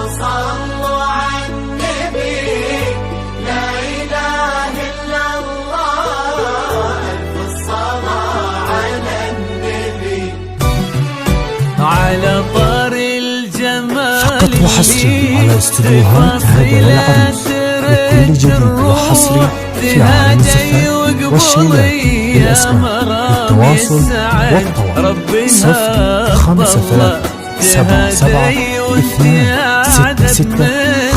صلوا على النبي، لا إله إلا الله، ألف الصلاة على النبي. على طار الجمال فقط وحصري على استديوهات هذا العريس، بكل جديد وحصري في عالم الزفاف والشيلات بالأسماء بالتواصل والطلب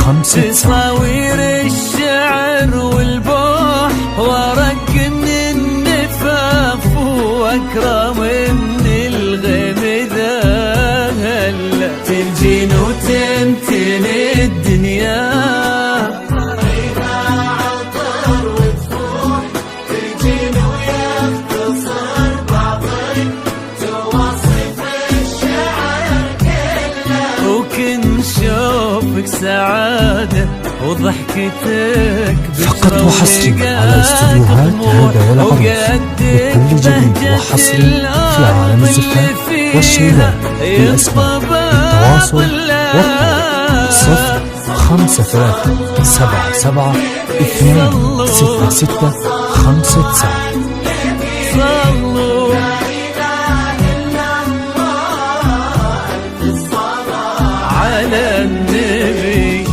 05377266657. تصاوير الشعر والبوح ورق من النفاف وأكرم من الغيم ذا هلا تلجين وتمتن الدنيا. سعادة وضحكتك فقط وحصري على استديوهات هذا العريس، بكل جديد وحصري في عالم الزفاف والشيلات بالأسماء بالتواصل والطلب 05377266657. صلوا على النبي.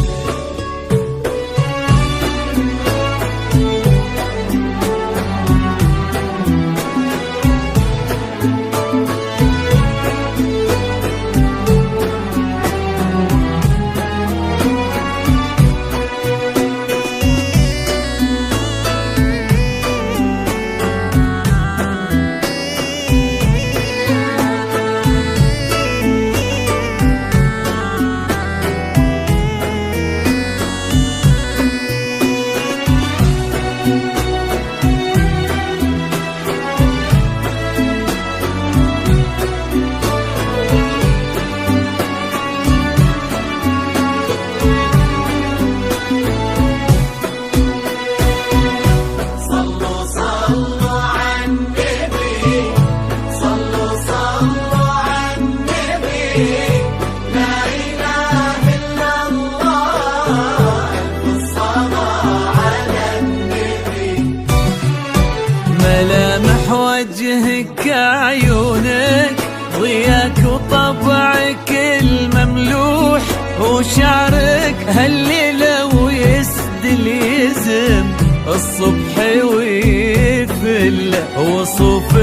ملامح وجهك عيونك ضياك وطبعك المملوح وشعرك هالليلة ويسدل يزم الصبح ويفل وصوف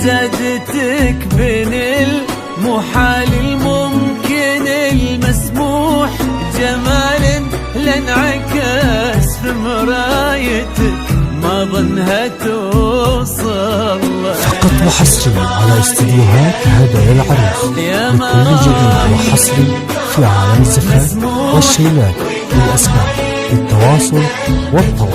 زادتك بين المحال الممكن المسموح جمال لانعكس في مرايتك ما ظنها توصل. فقط وحصري على استديوهات هذا العريس، بكل جديد وحصري في عالم الزفاف والشيلات بالأسماء بالتواصل والطلب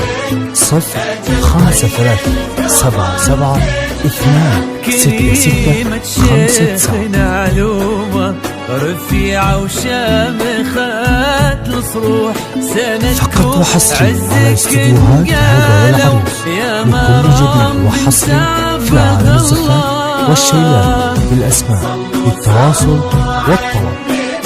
05377266657. معلومة رفيعة وشامخات الصروح فقط وحصري على استديوهات هذا العريس، بكل جديد وحصري في عالم الزفاف والشيلات بالأسماء بالتواصل والطلب 05377266657.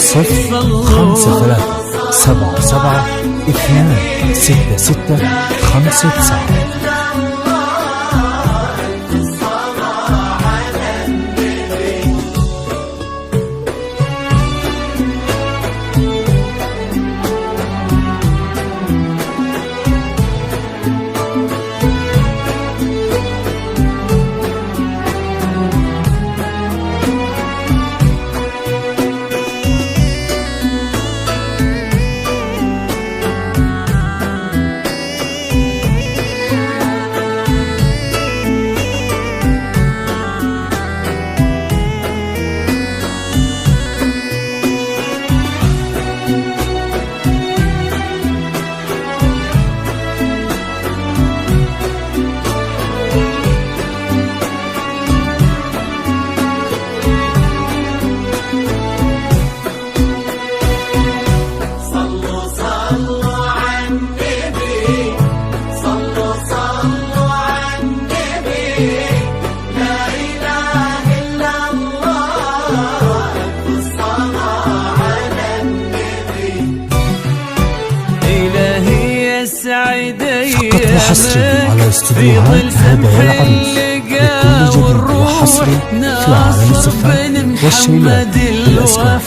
يسعد فقط وحصري على استديوهات هذا يا العروس بكل جديد وحصري في عالم الزفاف والشيلات بالأسماء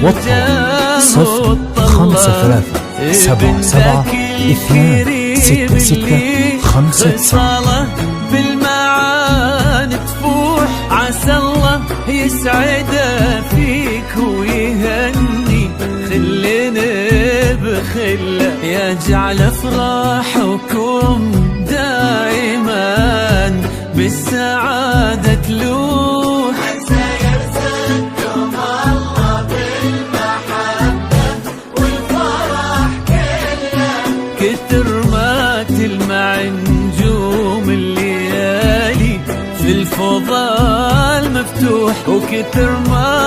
بالتواصل والطلب 053-77-266-59. خصاله بالمعاني تفوح، عسى الله يسعده فيك ويهني خلنا بخله، يجعل افراحكم دائما بالسعادة تلوح. عسى يرزقكم الله بالمحبة والفرح كله، كتر ما تلمع نجوم الليالي في الفضاء المفتوح، وكتر ما